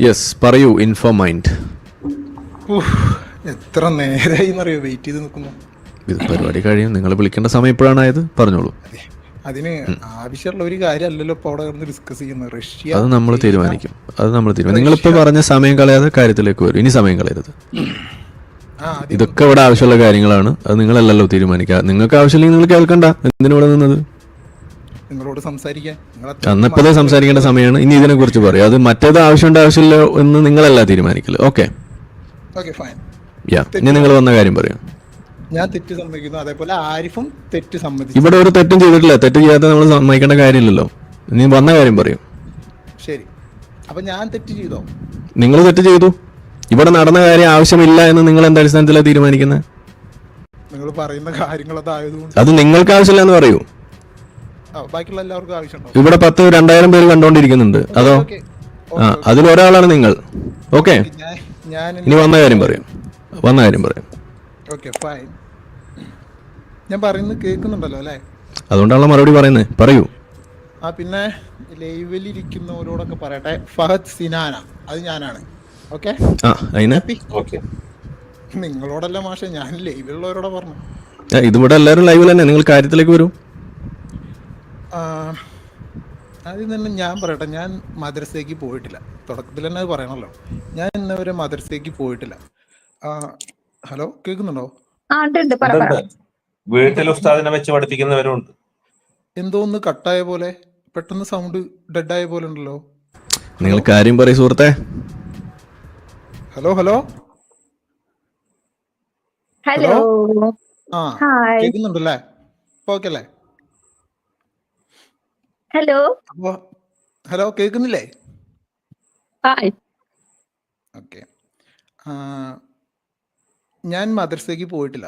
Yes, പറയൂ. Info mind. എത്ര നേരമായി എന്നറിയോ വെയിറ്റ് ചെയ്ത് നിൽക്കുന്നു. ഇത് പരിപാടി കഴിയും. നിങ്ങൾ വിളിക്കേണ്ട സമയം എപ്പോഴാണ് ആയത്? പറഞ്ഞോളൂ. അതിന് ആവശ്യമുള്ള ഒരു കാര്യമല്ലല്ലോ ഇപ്പോൾ അവിടെ കിടന്ന് ഡിസ്കസ് ചെയ്യുന്നത്. റഷ്യ അത് നമ്മൾ തീരുമാനിക്കും. നിങ്ങളിപ്പോൾ പറഞ്ഞ സമയം കളയാതെ കാര്യത്തിലേക്ക് വരും. ഇനി സമയം കളയരുത്. ഇതൊക്കെ ഇവിടെ ആവശ്യമുള്ള കാര്യങ്ങളാണ്. അത് നിങ്ങളല്ലല്ലോ തീരുമാനിക്കുക. നിങ്ങൾക്ക് ആവശ്യമില്ലെങ്കിൽ നിങ്ങൾ കേൾക്കണ്ട. എന്തിനൂടെ നിന്നത്? നിങ്ങളോട് സംസാരിക്കാൻ അന്നപ്പോഴേ സംസാരിക്കേണ്ട സമയമാണ്. ഇനി ഇതിനെ കുറിച്ച് പറയും. അത് മറ്റേത് ആവശ്യമുണ്ടോ ആവശ്യമില്ല എന്ന് നിങ്ങളല്ല തീരുമാനിക്കല്. Okay fine. ഇനി നിങ്ങൾ വന്ന കാര്യം പറയാം. ഞാൻ തെറ്റ് സമ്മതിക്കുന്നു, അതേപോലെ ആരിഫും തെറ്റ് സമ്മതിച്ചു. ഇവിടെ ഒരു തെറ്റും ചെയ്തിട്ടില്ല. തെറ്റ് ചെയ്യാതെ നമ്മൾ സമ്മതിക്കേണ്ട കാര്യമില്ലല്ലോ. നീ വന്ന കാര്യം പറയും. ശരി, അപ്പൊ ഞാൻ തെറ്റ് ചെയ്തോ? നിങ്ങൾ തെറ്റ് ചെയ്തു. ഇവിടെ നടന്ന കാര്യം ആവശ്യമില്ല എന്ന് നിങ്ങൾ എന്താ അടിസ്ഥാനത്തിലാണ് തീരുമാനിക്കുന്നത്? നിങ്ങൾ പറയുന്ന കാര്യങ്ങൾ അതായതുകൊണ്ട് അത് നിങ്ങൾക്ക് ആവശ്യമില്ല എന്ന് പറയൂ. ബാക്കിയുള്ള എല്ലാവർക്കും ആവശ്യമുണ്ടോ? ഇവിടെ 10,000 പേര് കണ്ടോണ്ടിരിക്കുന്നുണ്ട്. അതോ അതിലൊരാളാണ് നിങ്ങൾ. ഓക്കെ, ഇനി വന്ന കാര്യം പറയും. Okay fine. ഞാൻ പറയുന്നത് കേൾക്കുന്നുണ്ടല്ലോ അല്ലേ? അതുകൊണ്ടാണല്ലോ മറുപടി പറയുന്നത്. പറയൂ. പിന്നെ ലൈവിലിരിക്കുന്നവരോടൊക്കെ പറയട്ടെ, ഫഹദ് സിനാന അത് ഞാനാണ്. ഓക്കെ, നിങ്ങളോടല്ല മാഷെ, ഞാൻ ലൈവിലുള്ളവരോടെ പറഞ്ഞു. ഇതിവിടെ എല്ലാവരും ലൈവിൽ തന്നെ. നിങ്ങൾ കാര്യത്തിലേക്ക് വരൂ. ആദ്യം തന്നെ ഞാൻ പറയട്ടെ, ഞാൻ മദ്രസയ്ക്ക് പോയിട്ടില്ല. തുടക്കത്തിൽ തന്നെ അത് പറയണല്ലോ. ഞാൻ ഇന്നവരെ മദ്രസയ്ക്ക് പോയിട്ടില്ല. ഹലോ, കേൾക്കുന്നുണ്ടോ? വീട്ടിൽ ഉസ്താദിനെ വെച്ച് പഠിപ്പിക്കുന്നവരുണ്ട്. എന്തോ ഒന്ന് കട്ടായ പോലെ, പെട്ടെന്ന് സൗണ്ട് ഡെഡ് ആയ പോലെ ഉണ്ടല്ലോ. നിങ്ങൾ കാര്യം പറയൂ സുഹൃത്തെ. Hello hello hello. കേൾക്കുന്നുണ്ടല്ലേ? ഓക്കെ അല്ലേ? ഹലോ ഹലോ, കേൾക്കുന്നില്ലേ? ഓക്കെ. ഞാൻ മദ്രസയ്ക്ക് പോയിട്ടില്ല.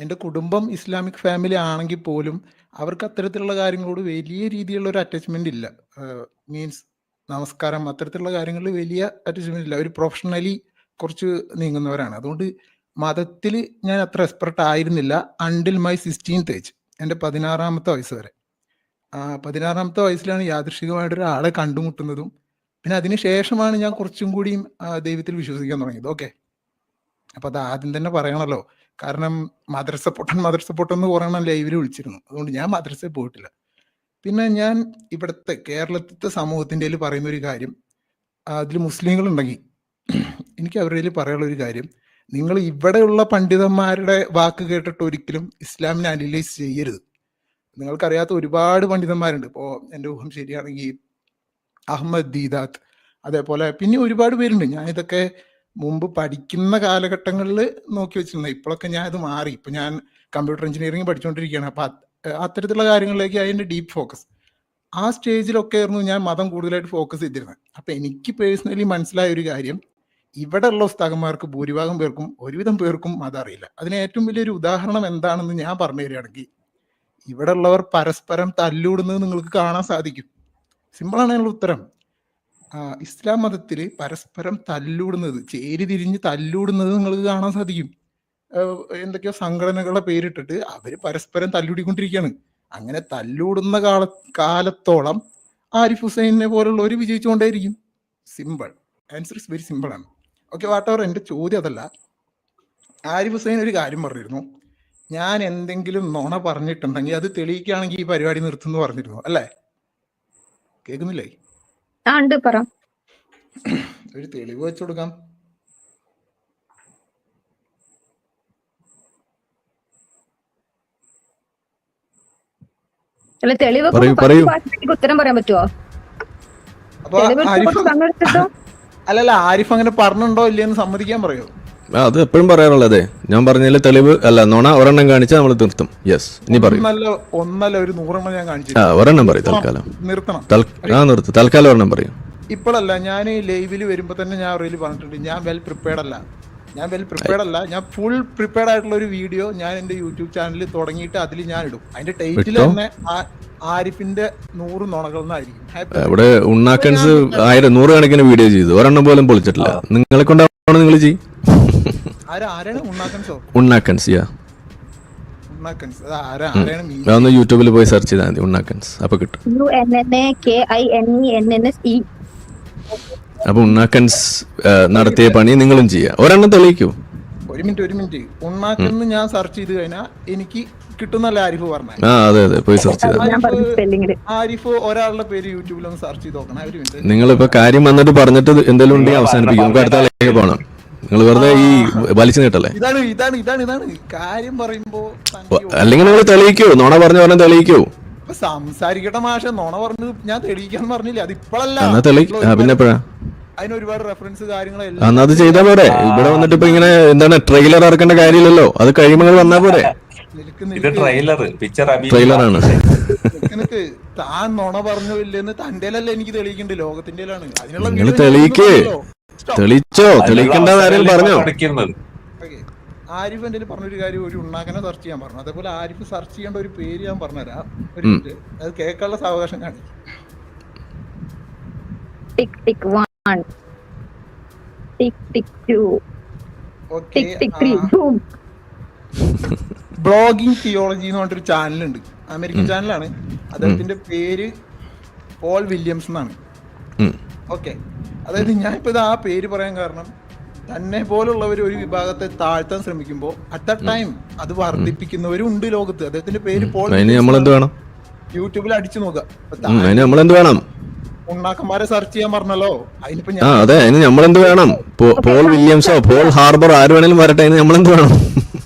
എൻ്റെ കുടുംബം ഇസ്ലാമിക് ഫാമിലി ആണെങ്കിൽ പോലും അവർക്ക് അത്തരത്തിലുള്ള കാര്യങ്ങളോട് വലിയ രീതിയിലുള്ള ഒരു അറ്റാച്ച്മെൻ്റ് ഇല്ല. മീൻസ് നമസ്കാരം, അത്തരത്തിലുള്ള കാര്യങ്ങളിൽ വലിയ അറ്റാച്ച്മെൻ്റ് ഇല്ല. അവർ പ്രൊഫഷണലി കുറച്ച് നീങ്ങുന്നവരാണ്. അതുകൊണ്ട് മതത്തിൽ ഞാൻ അത്ര എക്സ്പെർട്ട് ആയിരുന്നില്ല അണ്ടിൽ മൈ 16th ഏജ്, എൻ്റെ 16ാമത്തെ വയസ്സ് വരെ. 16ാമത്തെ വയസ്സിലാണ് യാദൃശ്ചികമായിട്ടൊരാളെ കണ്ടുമുട്ടുന്നതും പിന്നെ അതിന് ശേഷമാണ് ഞാൻ കുറച്ചും കൂടിയും ദൈവത്തിൽ വിശ്വസിക്കാൻ തുടങ്ങിയത്. ഓക്കെ, അപ്പോൾ അത് ആദ്യം തന്നെ പറയണല്ലോ. കാരണം മദ്രസ പൊട്ടൻ എന്ന് പറയണം ലൈവിൽ വിളിച്ചിരുന്നു. അതുകൊണ്ട് ഞാൻ മദ്രസയിൽ പോയിട്ടില്ല. പിന്നെ ഞാൻ ഇവിടുത്തെ കേരളത്തിലത്തെ സമൂഹത്തിൻ്റെ പറയുന്ന ഒരു കാര്യം, അതിൽ മുസ്ലിങ്ങളുണ്ടെങ്കിൽ എനിക്ക് അവരുടെ പറയാനുള്ള ഒരു കാര്യം, നിങ്ങൾ ഇവിടെയുള്ള പണ്ഡിതന്മാരുടെ വാക്ക് കേട്ടിട്ട് ഒരിക്കലും ഇസ്ലാമിനെ അനലൈസ് ചെയ്യരുത്. നിങ്ങൾക്കറിയാത്ത ഒരുപാട് പണ്ഡിതന്മാരുണ്ട്. ഇപ്പോൾ എൻ്റെ ഊഹം ശരിയാണെങ്കിൽ അഹമ്മദ് ദീദാത്ത്, അതേപോലെ പിന്നെ ഒരുപാട് പേരുണ്ട്. ഞാനിതൊക്കെ മുമ്പ് പഠിക്കുന്ന കാലഘട്ടങ്ങളിൽ നോക്കി വെച്ചിരുന്നത്. ഇപ്പോഴൊക്കെ ഞാൻ ഇത് മാറി. ഇപ്പം ഞാൻ കമ്പ്യൂട്ടർ എഞ്ചിനീയറിംഗ് പഠിച്ചുകൊണ്ടിരിക്കുകയാണ്. അപ്പം അത്തരത്തിലുള്ള കാര്യങ്ങളിലേക്ക് അതിൻ്റെ ഡീപ്പ് ഫോക്കസ്. ആ സ്റ്റേജിലൊക്കെ ആയിരുന്നു ഞാൻ മതം കൂടുതലായിട്ട് ഫോക്കസ് ചെയ്തിരുന്നത്. അപ്പം എനിക്ക് പേഴ്സണലി മനസ്സിലായ ഒരു കാര്യം, ഇവിടെ ഉള്ള ഉസ്താദന്മാർക്ക് ഭൂരിഭാഗം പേർക്കും ഒരുവിധം പേർക്കും മതം അറിയില്ല. അതിന് ഏറ്റവും വലിയൊരു ഉദാഹരണം എന്താണെന്ന് ഞാൻ പറഞ്ഞു തരികയാണെങ്കിൽ, ഇവിടെ ഉള്ളവർ പരസ്പരം തല്ലൂടുന്നത് നിങ്ങൾക്ക് കാണാൻ സാധിക്കും. സിമ്പിളാണ് അതിനുള്ള ഉത്തരം. ഇസ്ലാം മതത്തിൽ പരസ്പരം തല്ലൂടുന്നത്, ചേരി തിരിഞ്ഞ് തല്ലൂടുന്നത് നിങ്ങൾക്ക് കാണാൻ സാധിക്കും. എന്തൊക്കെയോ സംഘടനകളുടെ പേരിട്ടിട്ട് അവർ പരസ്പരം തല്ലൂടിക്കൊണ്ടിരിക്കുകയാണ്. അങ്ങനെ തല്ലൂടുന്ന കാലത്തോളം ആരിഫ് ഹുസൈനെ പോലുള്ളവർ വിജയിച്ചുകൊണ്ടേയിരിക്കും. Simple answer is very simple ആണ്. Okay, whatever. എൻ്റെ ചോദ്യം അതല്ല. ആരിഫ് ഹുസൈൻ ഒരു കാര്യം പറഞ്ഞിരുന്നു, ഞാൻ എന്തെങ്കിലും നുണ പറഞ്ഞിട്ടുണ്ടെങ്കിൽ അത് തെളിയിക്കുകയാണെങ്കിൽ ഈ പരിപാടി നിർത്തുന്നു പറഞ്ഞിരുന്നു അല്ലേ? കേൾക്കുന്നില്ലേ? ഒരു തെളിവ് വെച്ചു കൊടുക്കാം. ഉത്തരം പറയാൻ പറ്റുമോ? അല്ലല്ല, ആരിഫ് അങ്ങനെ പറഞ്ഞിട്ടുണ്ടോ ഇല്ലെന്ന് സമ്മതിക്കാൻ പറയോ? അത് എപ്പോഴും പറയാറുള്ളതേ. ഞാൻ പറഞ്ഞതിൽ തെളിവ് അല്ല, നുണ ഒരെണ്ണം കാണിച്ചാൽ നമ്മൾ നിർത്തും. യെസ്, ഇനി പറയും. ഒന്നല്ല, ഒരു 100 ഞാൻ കാണിച്ചു. ഒരെണ്ണം പറയും. തൽക്കാലം നിർത്തണം. നിർത്തും. തൽക്കാലം ഒരെണ്ണം പറയും. ഇപ്പോഴല്ല, ഞാൻ ലൈവിൽ വരുമ്പോൾ തന്നെ ഞാൻ റീൽ പറഞ്ഞിട്ടുണ്ട്, ഞാൻ വെൽ പ്രിപ്പയർഡ് അല്ല. ഞാൻ ഫുൾ പ്രിപ്പയർഡ് ആയിട്ടുള്ള ഒരു വീഡിയോ ഞാൻ എൻ്റെ യൂട്യൂബ് ചാനലിൽ തുടങ്ങിയിട്ട് അതിൽ ഞാൻ ഇടും. അതിന്റെ ടൈറ്റിൽ തന്നെ ആരിഫിന്റെ 100 നുണകൾ എന്നായിരിക്കും. ഇവിടെ ഉണ്ണാക്കൻസ് 100 കണക്കിന് വീഡിയോ ചെയ്തു, ഒരെണ്ണം പോലും പൊളിച്ചിട്ടില്ല. നിങ്ങളെ കൊണ്ടാണ് നിങ്ങൾ ചെയ്യും. ആരാണ് ഉണ്ണാക്കൻസോ? ഉണ്ണാക്കൻസ് അതൊന്ന് യൂട്യൂബിൽ പോയി സെർച്ച് ചെയ്താൽ മതി. ഉണ്ണാക്കൻസ് അപ്പൊ കിട്ടും. അപ്പൊ ഉണ്ണാക്കൻസ് നടത്തിയ പണി നിങ്ങളും ചെയ്യുക. ഒരെണ്ണം തെളിയിക്കൂ. ഒരു മിനിറ്റ്. ഉണ്ണാക്കെന്ന് ഞാൻ സെർച്ച് ചെയ്ത് കഴിഞ്ഞാൽ എനിക്ക് കിട്ടുന്നല്ല ആരിഫ് പറഞ്ഞത്. ആ അതെ പോയി സെർച്ച് ചെയ്ത. ഞാൻ പറഞ്ഞ സ്പെല്ലിംഗ് ആരിഫ് ഒരാളുടെ പേര് യൂട്യൂബിൽ ഒന്ന് സെർച്ച് ചെയ്ത് നോക്കണം. ഒരു മിനിറ്റ്. നിങ്ങളിപ്പോ കാര്യം വന്നിട്ട് പറഞ്ഞിട്ട് എന്തെങ്കിലും ഉണ്ടെങ്കിൽ അവസാനിപ്പിക്കും. നമുക്ക് അടുത്ത ആളിലേക്ക് പോകണം. നിങ്ങൾ വെറുതെ ഈ വലിച്ചു നീട്ടല്ലേ. ഇതാണ് കാര്യം പറയുമ്പോ അല്ലെങ്കിൽ നിങ്ങൾ തെളിയിക്കൂ. നോണ പറഞ്ഞ തെളിയിക്കൂ. സംസാരിക്കട്ടെ മാഷ. നോണ പറഞ്ഞത് ഞാൻ തെളിയിക്കാന്ന് പറഞ്ഞില്ലേ, അത് ഇപ്പോഴല്ല. എന്നാ പിന്നെ എപ്പോഴാ? അതിന് ഒരുപാട് റെഫറൻസ് കാര്യങ്ങളെല്ലാം. അന്ന് അത് ചെയ്താ പോരെ. ഇവിടെ വന്നിട്ട് ഇപ്പൊ ഇങ്ങനെ എന്താണ് ട്രെയിലർ ഇറക്കേണ്ട കാര്യമില്ലല്ലോ. അത് കഴിയുമ്പോൾ വന്നാ പോരെ. ട്രെയിലറാണ്. നിനക്ക് താൻ നുണ പറഞ്ഞു ഇല്ലെന്ന് തന്റെലല്ല എനിക്ക് തെളിയിക്കണ്ട്, ലോകത്തിന്റെ അതിനുള്ള നിങ്ങൾ തെളിയിക്കേ. തെളിയിക്കണ്ട കാര്യം പറഞ്ഞോ. ആരിഫ് എന്റെ പറഞ്ഞൊരു കാര്യം, ഒരു ഉണ്ണാക്കനെ സെർച്ച് ചെയ്യാൻ പറഞ്ഞു. അതേപോലെ ആരിഫ് സെർച്ച് ചെയ്യേണ്ട ഒരു പേര് ഞാൻ പറഞ്ഞുതരാം. ഒരു മിനിറ്റ്, അത് കേൾക്കാനുള്ള സാവകാശം കാണിക്കും. ടിക് ടിക് 1 ടിക് ടിക് 2 ടിക് ടിക് 3 ബൂം. ബ്ലോഗിംഗ് തിയോളജി എന്ന് പറഞ്ഞിട്ടൊരു ചാനലുണ്ട്, അമേരിക്കൻ ചാനലാണ്. അദ്ദേഹത്തിന്റെ പേര് പോൾ വില്യംസ് എന്നാണ്. ഓക്കെ, അതായത് ഞാൻ ഇപ്പൊ ഇത് ആ പേര് പറയാൻ കാരണം, തന്നെ പോലുള്ളവർ ഒരു വിഭാഗത്തെ താഴ്ത്താൻ ശ്രമിക്കുമ്പോൾ അറ്റ് ദ ടൈം അത് വർദ്ധിപ്പിക്കുന്നവരും ഉണ്ട് ലോകത്ത്. അദ്ദേഹത്തിന്റെ പേര് പോൾ. നമ്മളെന്ത് വേണം? യൂട്യൂബിൽ അടിച്ചു നോക്കുക. നമ്മളെന്ത് വേണം? ഉണ്ണാക്കന്മാരെ സെർച്ച് ചെയ്യാൻ പറഞ്ഞല്ലോ. അതിനിപ്പോ അതെ, അതിന് നമ്മളെന്ത് വേണം? പോൾ വില്യംസോ പോൾ ഹാർബർ ആര് വേണേലും വരട്ടെ, അതിന് നമ്മളെന്ത് വേണം?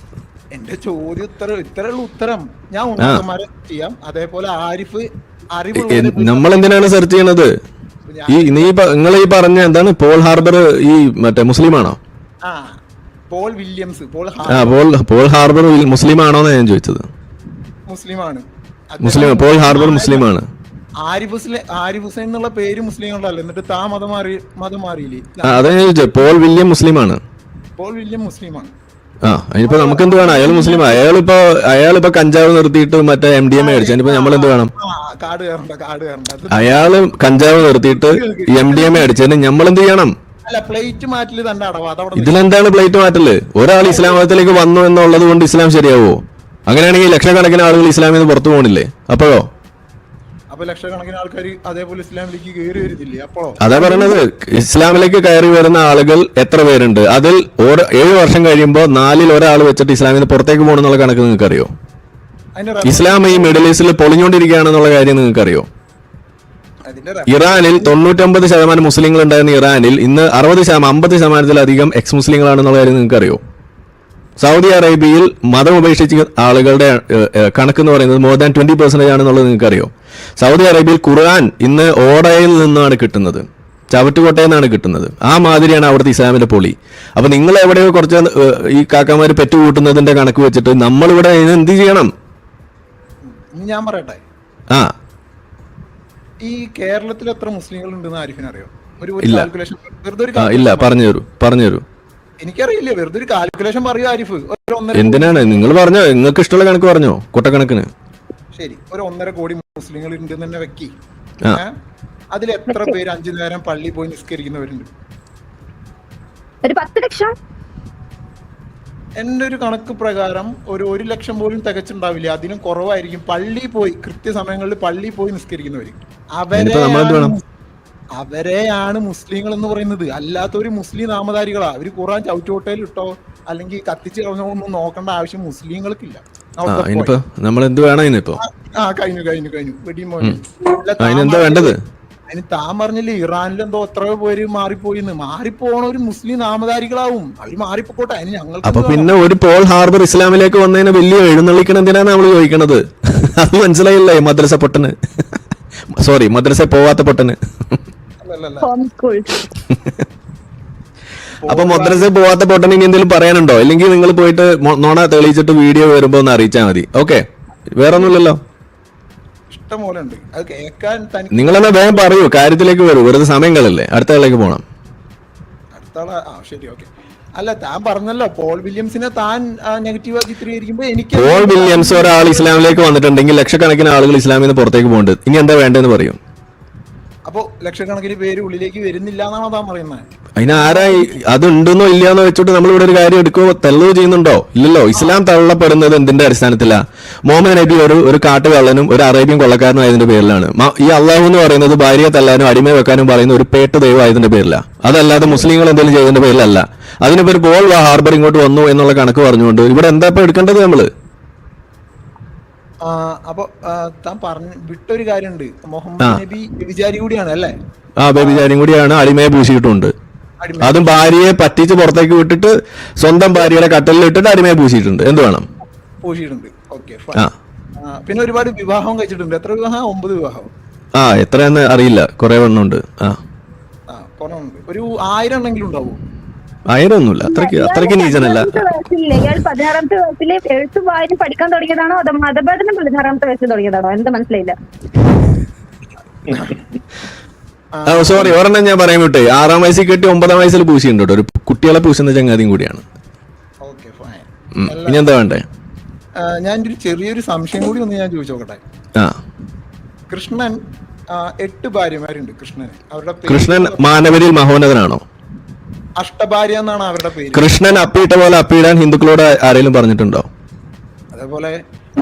എന്റെ ചോദ്യം ഇത്രയുള്ള ഉത്തരം. ഞാൻ ഉണ്ണാക്കന്മാരെ ചെയ്യാം. അതേപോലെ ആരിഫ് അറിവ് നമ്മളെന്തിനാണ് സെർച്ച് ചെയ്യണത്? നിങ്ങൾ ഈ പറഞ്ഞ എന്താണ് പോൾ ഹാർബർ ഈ മറ്റേ മുസ്ലിമാണോ? Paul Williams. പോൾ ഹാർബർ മുസ്ലിമാണോന്ന് ഞാൻ ചോദിച്ചത്. മുസ്ലിമാണ്. പോൾ ഹാർബർ മുസ്ലിമാണ്. ആരിഫ് ഹുസൈൻ എന്നുള്ള പേര് മുസ്ലിങ്ങളല്ല, എന്നിട്ട് മതം മാറിയില്ലേ? അതാ ഞാൻ ചോദിച്ചത്. പോൾ വില്യം മുസ്ലിമാണ്. പോൾ വില്യം മുസ്ലിമാണ്. അതിനിപ്പോ നമുക്ക് എന്ത് വേണം? അയാൾ മുസ്ലിം. അയാളിപ്പോ കഞ്ചാവ് നിർത്തിയിട്ട് മറ്റേ MDMA അടിച്ചു. അതിനിപ്പോ നമ്മളെന്ത് വേണം? അയാള് കഞ്ചാവ് നിർത്തിയിട്ട് MDMA അടിച്ചതിന് നമ്മളെന്ത് ചെയ്യണം? ഇതിലെന്താണ് പ്ലേറ്റ് മാറ്റല്? ഒരാൾ ഇസ്ലാം മതത്തിലേക്ക് വന്നു എന്നുള്ളത് കൊണ്ട് ഇസ്ലാം ശരിയാവോ? അങ്ങനെയാണെങ്കിൽ ലക്ഷക്കണക്കിന് ആളുകൾ ഇസ്ലാമിൽ നിന്ന് പുറത്തു പോകണില്ലേ? അപ്പോഴോ? ലക്ഷക്കണക്കിന് ആൾക്കാർ അതേപോലെ ഇസ്ലാമിലേക്ക് കയറി വരുന്നില്ലേ? അപ്പോഴോ? അതാ പറയണത്. ഇസ്ലാമിലേക്ക് കയറി വരുന്ന ആളുകൾ എത്ര പേരുണ്ട്? അതിൽ 7 വർഷം കഴിയുമ്പോൾ 4-ൽ ഒരാൾ വെച്ചിട്ട് ഇസ്ലാമിൽ നിന്ന് പുറത്തേക്ക് പോകണമെന്നുള്ള കണക്ക് നിങ്ങൾക്ക് അറിയോ? ഇസ്ലാം ഈ മിഡിൽ ഈസ്റ്റിൽ പൊളിഞ്ഞുകൊണ്ടിരിക്കുകയാണെന്നുള്ള കാര്യം നിങ്ങൾക്ക് അറിയോ? ഇറാനിൽ 99% മുസ്ലിങ്ങൾ ഉണ്ടായിരുന്ന ഇറാനിൽ ഇന്ന് 50%-ത്തിലധികം എക്സ് മുസ്ലിങ്ങളാണെന്നുള്ള കാര്യം നിങ്ങൾക്ക് അറിയോ? സൗദി അറേബ്യയിൽ മതം ഉപേക്ഷിച്ച ആളുകളുടെ കണക്ക് എന്ന് പറയുന്നത് more than 20% ആണെന്നുള്ളത് നിങ്ങൾക്ക് അറിയോ? സൗദി അറേബ്യയിൽ ഖുർആൻ ഇന്ന് ഓടയിൽ നിന്നാണ് കിട്ടുന്നത്, ചവറ്റുകൊട്ടയിൽ നിന്നാണ് കിട്ടുന്നത്. ആ മാതിരിയാണ് അവിടുത്തെ ഇസ്ലാമിന്റെ പൊളി. അപ്പൊ നിങ്ങൾ എവിടെയോ കുറച്ച് ഈ കാക്കമാര് പെറ്റുകൂട്ടുന്നതിന്റെ കണക്ക് വെച്ചിട്ട് നമ്മളിവിടെ എന്ത് ചെയ്യണം? ഞാൻ പറയട്ടെ, ഈ കേരളത്തിൽ എത്ര മുസ്ലിങ്ങൾ ഉണ്ടെന്ന് ആരിഫിന് അറിയോ? ഇല്ല, പറഞ്ഞു തരൂ. എനിക്കറിയില്ല, വെറുതെ ഒരു കാൽക്കുലേഷൻ പറയൂ ആരിഫ്. എന്തിനാണ് നിങ്ങൾ പറഞ്ഞോ? നിങ്ങൾക്ക് ഇഷ്ടമുള്ള കണക്ക് പറഞ്ഞോ, കൊട്ടക്കണക്കിന്. ശരി, ഒരു 1.5 കോടി മുസ്ലിങ്ങൾ ഉണ്ടെന്ന് തന്നെ വെക്കി. അതിൽ എത്ര പേര് 5 നേരം പള്ളി പോയി നിസ്കരിക്കുന്നവരുണ്ട്? ഒരു 10 ലക്ഷം. എന്റെ ഒരു കണക്ക് പ്രകാരം ഒരു 1 ലക്ഷം പോലും തികച്ചുണ്ടാവില്ല, അതിനും കുറവായിരിക്കും പള്ളി പോയി കൃത്യസമയങ്ങളിൽ പള്ളി പോയി നിസ്കരിക്കുന്നവര്. അവരെയാണ് മുസ്ലിങ്ങൾ എന്ന് പറയുന്നത്. അല്ലാത്തൊരു മുസ്ലിം നാമധാരികളാ അവര്. ഖുർആൻ ചവിറ്റുകൊട്ടയിൽ ഇട്ടോ അല്ലെങ്കിൽ കത്തിച്ച് കളഞ്ഞൊന്നും നോക്കേണ്ട ആവശ്യം മുസ്ലിങ്ങൾക്കില്ല. നമ്മളെന്ത് വേണം ഇനിയിപ്പോ? കഴിഞ്ഞു വെടിമോനെ. അതിനെന്താ വേണ്ടത്? അതിന് താൻ പറഞ്ഞില്ലേ ഇറാനിലെന്തോ എത്രയോ പേര് മാറിപ്പോയിന്ന്. മാറിപ്പോണ ഒരു മുസ്ലിം നാമധാരികളാവും, അവര് മാറിപ്പോട്ടെ. അതിന് ഞങ്ങൾക്ക് അപ്പൊ പിന്നെ ഒരു പോൾ ഹാർബർ ഇസ്ലാമിലേക്ക് വന്നതിന് വലിയ എഴുന്നള്ളിക്കണം എന്തിനാണ് നമ്മൾ ചോദിക്കണത്? അത് മനസ്സിലായില്ലേ? മദ്രസ പൊട്ടന്, സോറി മദ്രസ പോവാത്ത പൊട്ടന്. അപ്പൊ മദ്രസ പോവാത്ത പൊട്ടന് ഇനി എന്തെങ്കിലും പറയാനുണ്ടോ? അല്ലെങ്കിൽ നിങ്ങൾ പോയിട്ട് നോണ തെളിയിച്ചിട്ട് വീഡിയോ വരുമ്പോ ഒന്ന് അറിയിച്ചാൽ മതി. ഓക്കെ, വേറെ ഒന്നുമില്ലല്ലോ. ഇഷ്ടംപോലെ ഉണ്ട്, അത് കേൾക്കാൻ. നിങ്ങളെന്നാ വേഗം പറയൂ, കാര്യത്തിലേക്ക് വരൂ. വെറുതെ സമയം കളല്ലേ, അടുത്ത ആളിലേക്ക് പോണം. ശരി, ഓക്കെ. അല്ല, താൻ പറഞ്ഞല്ലോ പോൾ വില്യംസിനെ താൻ നെഗറ്റീവായി ചിത്രീകരിക്കുമ്പോ എനിക്ക് പോൾ വില്യംസ് ഒരാൾ ഇസ്ലാമിലേക്ക് വന്നിട്ടുണ്ടെങ്കിൽ ലക്ഷക്കണക്കിന് ആളുകൾ ഇസ്ലാമിൽ നിന്ന് പുറത്തേക്ക് പോകുന്നുണ്ട്. ഇനി എന്താ വേണ്ടതെന്ന് പറയും. അപ്പോ ലക്ഷക്കണക്കിന് പേര് ഉള്ളിലേക്ക് വരുന്നില്ല എന്നാണോ താൻ പറയുന്നത്? അതിനാരാ അതുണ്ടെന്നോ ഇല്ലയെന്നോ വെച്ചിട്ട് നമ്മൾ ഇവിടെ ഒരു കാര്യം എടുക്കുകയോ തെളിവ് ചെയ്യുന്നുണ്ടോ? ഇല്ലല്ലോ. ഇസ്ലാം തള്ളപ്പെടുന്നത് എന്തിന്റെ അടിസ്ഥാനത്തിലാ? മുഹമ്മദ് നബി ഒരു കാട്ടുകള്ളനും ഒരു അറേബ്യൻ കൊള്ളക്കാരനും ആയതിന്റെ പേരിലാണ്. ഈ അള്ളാഹു എന്ന് പറയുന്നത് ഭാര്യയെ തല്ലാനും അടിമയെ വെക്കാനും പറയുന്ന ഒരു പേട്ട് ദൈവം ആയതിന്റെ പേരില. അതല്ലാതെ മുസ്ലിങ്ങൾ എന്തെങ്കിലും ചെയ്തതിന്റെ പേരിലല്ല. അതിനിപ്പോ ഒരു പോൾ ഹാർബർ ഇങ്ങോട്ട് വന്നു എന്നുള്ള കണക്ക് പറഞ്ഞുകൊണ്ട് ഇവിടെ എന്താ ഇപ്പൊ എടുക്കേണ്ടത് നമ്മള്? അപ്പൊ താൻ വിട്ടൊരു കാര്യമുണ്ട്. മുഹമ്മദ് നബി വ്യഭിചാരി കൂടിയാണ് അല്ലേ? വ്യഭിചാരിയും കൂടിയാണ്, അടിമയെ പൂശിയിട്ടുണ്ട്. അതും ഭാര്യയെ പറ്റിച്ച് പുറത്തേക്ക് വിട്ടിട്ട് സ്വന്തം ഭാര്യയുടെ കട്ടലിൽ ഇട്ടിട്ട് അടിമയെ പൂശിയിട്ടുണ്ട്. എന്ത് വേണം? പൂശിയിട്ടുണ്ട്. ഓക്കെ. പിന്നെ ഒരുപാട് വിവാഹം കഴിച്ചിട്ടുണ്ട്. എത്ര വിവാഹം? 9 വിവാഹം. എത്രയെന്ന് അറിയില്ല, കുറെ എണ്ണമുണ്ട്. ഒരു 1000 എണ്ണെങ്കിലും ഉണ്ടാവും. 1000 ഒന്നുമില്ല, അത്രയ്ക്ക് നീചനല്ല. 16ാമത്തെ വയസ്സിൽ എഴുത്തും വായന പഠിക്കാൻ തുടങ്ങിയതാണോ അതോ മതബോധനം 16ാമത്തെ വയസ്സിൽ തുടങ്ങിയതാണോ? എന്താ മനസ്സിലായില്ല. സോറി, ഒരെണ്ണം ഞാൻ പറയാൻ വിട്ടേ. 6ാം വയസ്സിൽ കെട്ടി 9ാം വയസ്സിൽ പൂശിയുണ്ട്. ഒരു കുട്ടികളെ പൂശുന്ന ചങ്ങാതിയും കൂടിയാണ്. ഇനി എന്താ വേണ്ടേ? ഞാൻ ഒരു ചെറിയൊരു സംശയം കൂടി ഒന്ന് ഞാൻ ചോദിച്ചോക്കട്ടെ. കൃഷ്ണൻ 8 ഭാര്യമാരുണ്ട്. കൃഷ്ണൻ മാനവരിൽ മഹോന്നതനാണോ? അഷ്ടഭാര്യ എന്നാണ് അവരുടെ പേര്. കൃഷ്ണൻ അപ്പിയിട്ട പോലെ അപ്പിയിടാൻ ഹിന്ദുക്കളോട് ആരെങ്കിലും പറഞ്ഞിട്ടുണ്ടോ? അതേപോലെ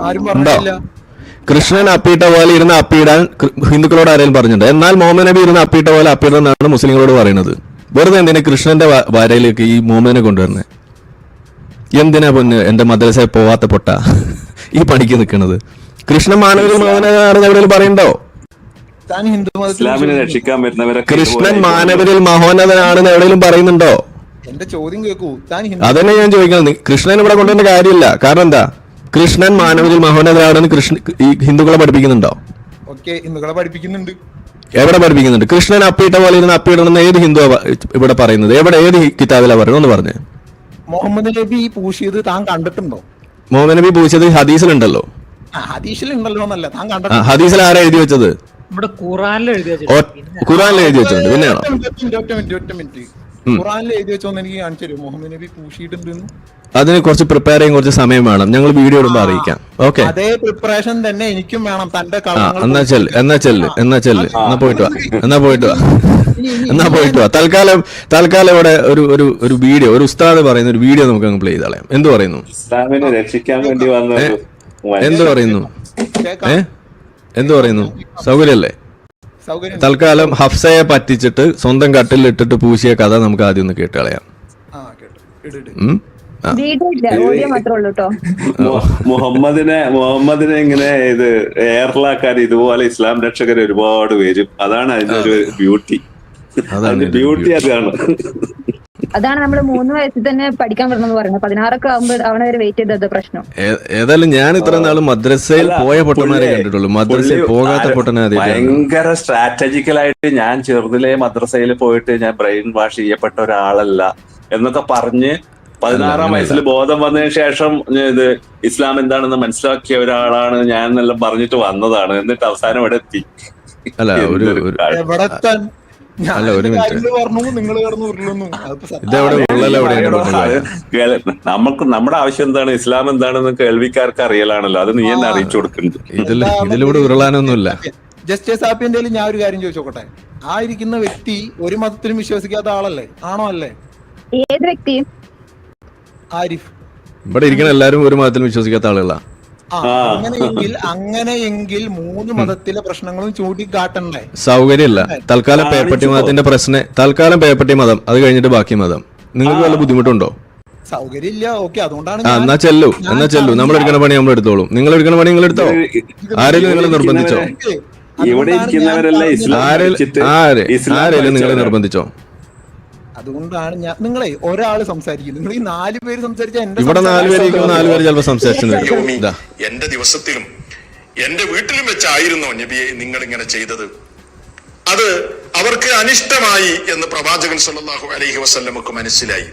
ആരും പറഞ്ഞില്ല. കൃഷ്ണൻ അപ്പിയിട്ട പോലെ ഇരുന്ന് അപ്പിയിടാൻ ഹിന്ദുക്കളോട് ആരെങ്കിലും പറഞ്ഞിട്ടുണ്ട്? എന്നാൽ മുഹമ്മദ് നബി ഇരുന്ന് അപ്പിയിട്ട പോലെ അപ്പിയിടുന്നതാണ് മുസ്ലിങ്ങളോട് പറയുന്നത്. വെറുതെ എന്തിനാ കൃഷ്ണന്റെ ഭാര്യയിലേക്ക് ഈ മുഹമ്മദിനെ കൊണ്ടുവരുന്നത്? എന്തിനാ പൊന്ന് എന്റെ മദ്രസയിൽ പോവാത്ത പൊട്ട ഈ പണിക്ക് നിൽക്കുന്നത്? കൃഷ്ണൻ മാനവരിൽ മഹോന്നതനാണെന്ന് എവിടെയെങ്കിലും പറയണ്ടോ? കൃഷ്ണൻ മാനവരിൽ മഹോന്നതനാണെന്ന് എവിടെയെങ്കിലും പറയുന്നുണ്ടോ? എന്റെ ചോദ്യം കേൾക്കൂ. അതന്നെ ഞാൻ ചോദിക്കുന്നത്. കൃഷ്ണൻ ഇവിടെ കൊണ്ടുവരേണ്ട കാര്യമില്ല. കാരണം എന്താ? കൃഷ്ണൻ മാനവരിൽ മഹോന്നതനാണെന്ന് ഈ ഹിന്ദുക്കളെ പഠിപ്പിക്കുന്നുണ്ടോ? ഹിന്ദുക്കളെ പഠിപ്പിക്കുന്നുണ്ട്. എവിടെ പഠിപ്പിക്കുന്നുണ്ട്? കൃഷ്ണൻ അപ്പിയിട്ട പോലെ ഇരുന്ന് അപ്പിയിടണമെന്ന് ഏത് ഹിന്ദു ഇവിടെ പറയുന്നത്? ഏത് കിതാബിലാ പറയുന്നത്? ഒന്ന് പറഞ്ഞേ. മുഹമ്മദ് നബി പൂശിയത് താൻ കണ്ടിട്ടുണ്ടോ? മുഹമ്മദ് നബി പൂശിയത് ഹദീസിലുണ്ടല്ലോ. ഹദീസിൽ ആരാ എഴുതി വെച്ചത്? ഖുറാനിൽ എഴുതി വെച്ചിട്ടുണ്ട്. പിന്നെയാണോ? ഖുറാനിൽ എഴുതി വെച്ചോന്ന് എനിക്ക് കാണിച്ചു തരും. മുഹമ്മദ് നബി പൂശിയിട്ടുണ്ടെന്ന്. അതിന് കുറച്ച് പ്രിപ്പയർ ചെയ്യാൻ കുറച്ച് സമയം വേണം. ഞങ്ങൾ വീഡിയോ ഇടുമ്പോ അറിയിക്കാം. ഓക്കെ, അതേ പ്രിപ്പറേഷൻ തന്നെ എനിക്കും വേണം. തന്റെ എന്നാ പോയിട്ട് വാ. തൽക്കാലം ഇവിടെ ഒരു വീഡിയോ, ഒരു ഉസ്താദ് പറയുന്ന ഒരു വീഡിയോ നമുക്ക് അങ്ങ് പ്ലേ ചെയ്താളയാം. എന്ത് പറയുന്നു? ഇസ്ലാമിനെ രക്ഷിക്കാൻ വേണ്ടി എന്ത് പറയുന്നു? എന്ത് പറയുന്നു? സൗകര്യല്ലേ? തൽക്കാലം ഹഫ്സയെ പറ്റിച്ചിട്ട് സ്വന്തം കട്ടിൽ ഇട്ടിട്ട് പൂശിയ കഥ നമുക്ക് ആദ്യം ഒന്ന് കേട്ട് കളയാം. മുഹമ്മദിനെ ഇങ്ങനെ ഇത് എയറിലാക്കാൻ ഇതുപോലെ ഇസ്ലാം രക്ഷകർ ഒരുപാട് വരും. അതാണ് അതിന്റെ ഒരു ബ്യൂട്ടി. അതാണ് നമ്മൾ 3 വയസ്സിൽ തന്നെ പഠിക്കാൻ പറ്റണമെന്ന് പറയുന്നത്. 16 ആകുമ്പോൾ അവനെ വരെ വെയിറ്റ് ചെയ്തത് പ്രശ്നം. ഏതായാലും ഞാൻ ഇത്ര നാള് മദ്രസയിൽ പോയ പൊട്ടന്മാരെ കണ്ടിട്ടുള്ളൂ. മദ്രസയിൽ പോകാത്ത പൊട്ടനാതെ ഭയങ്കര സ്ട്രാറ്റജിക്കലായിട്ട് ഞാൻ ചെറുതിലെ മദ്രസയിൽ പോയിട്ട് ഞാൻ ബ്രെയിൻ വാഷ് ചെയ്യപ്പെട്ട ഒരാളല്ല എന്നൊക്കെ പറഞ്ഞ് 16ാം വയസ്സിൽ ബോധം വന്നതിന് ശേഷം ഇത് ഇസ്ലാം എന്താണെന്ന് മനസ്സിലാക്കിയ ഒരാളാണ് ഞാൻ എന്നെല്ലാം പറഞ്ഞിട്ട് വന്നതാണ്. എന്നിട്ട് അവസാനം ഇവിടെ എത്തി. ഒരു മിനിറ്റ്, നമുക്ക് നമ്മുടെ ആവശ്യം എന്താണ്, ഇസ്ലാം എന്താണെന്ന് കേൾവിക്കാർക്ക് അറിയലാണല്ലോ. അത് നീ എന്നെ അറിയിച്ചു കൊടുക്കുന്നുണ്ട്. ഇതിലൂടെ ഉരുളാനൊന്നുമില്ല. ജസ്റ്റിസ് ആപ്പിന്റെ ഞാൻ ഒരു കാര്യം ചോദിച്ചോട്ടെ. ആ ഇരിക്കുന്ന വ്യക്തി ഒരു മതത്തിലും വിശ്വസിക്കാത്ത ആളല്ലേ? ആണോ? അല്ലേ? ഏത് വ്യക്തി? ആരിഫ്. ഇവിടെ ഇരിക്കുന്ന എല്ലാരും ഒരു മതത്തിലും വിശ്വസിക്കാത്ത ആളുകളാ. അങ്ങനെയെങ്കിൽ 3 മതത്തിലെ പ്രശ്നങ്ങളും ചൂണ്ടിക്കാട്ടണ്ടേ? സൗകര്യമില്ല. തൽക്കാലം പേപ്പട്ടി മതത്തിന്റെ തൽക്കാലം പേപ്പട്ടി മതം, അത് കഴിഞ്ഞിട്ട് ബാക്കി മതം. നിങ്ങൾക്ക് വല്ല ബുദ്ധിമുട്ടുണ്ടോ? സൗകര്യമില്ല. ഓക്കെ, അതുകൊണ്ടാണ്. എന്നാ ചെല്ലു. നമ്മൾ എടുക്കുന്ന പണി നമ്മൾ എടുത്തോളും. നിങ്ങൾ എടുക്കുന്ന പണി നിങ്ങൾ എടുത്തോ. ആരെങ്കിലും നിങ്ങൾ നിർബന്ധിച്ചോ? ഇവിടെ ആരെങ്കിലും നിങ്ങൾ നിർബന്ധിച്ചോ? അതുകൊണ്ടാണ് നിങ്ങളെ ഒരാള് സംസാരിക്കും. നിങ്ങൾ ഈ 4 പേര് സംസാരിച്ചാൽ ഇവിടെ 4 പേര് ചിലപ്പോൾ സംസാരിച്ചിട്ടുണ്ട്. എന്റെ ദിവസത്തിലും എന്റെ വീട്ടിലും വെച്ചായിരുന്നു നബിയെ നിങ്ങൾ ഇങ്ങനെ ചെയ്തത്. അത് അവർക്ക് അനിഷ്ടമായി എന്ന് പ്രവാചകൻ സല്ലല്ലാഹു അലൈഹി വസല്ലമക്ക് മനസ്സിലായി.